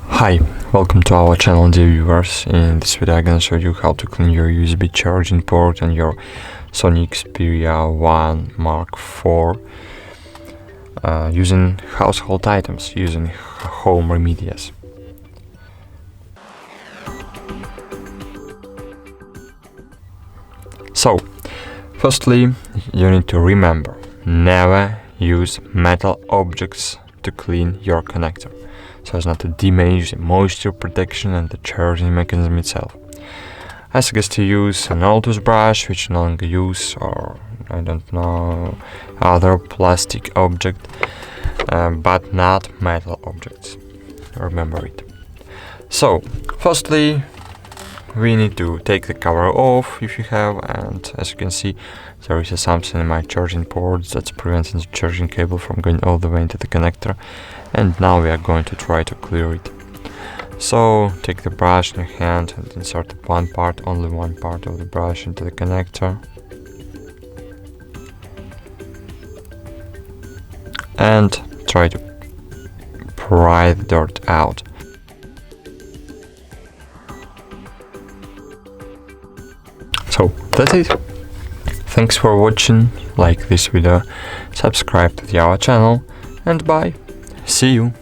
Hi, welcome to our channel, dear viewers. In this video I'm gonna show you how to clean your USB charging port on your SONY Xperia 1 Mark IV using household items, using home remedies. So, firstly, you need to remember, never use metal objects to clean your connector, so as not to damage the moisture protection and the charging mechanism itself. I suggest to use an old toothbrush which you no longer use, or I don't know, other plastic object, but not metal objects. Remember it. So, firstly, we need to take the cover off if you have, and as you can see, there is something in my charging port that's preventing the charging cable from going all the way into the connector, and now we are going to try to clear it. So take the brush in your hand and insert only one part of the brush into the connector, and try to pry the dirt out. So that's it. Thanks for watching, like this video, subscribe to our channel, and bye. See you.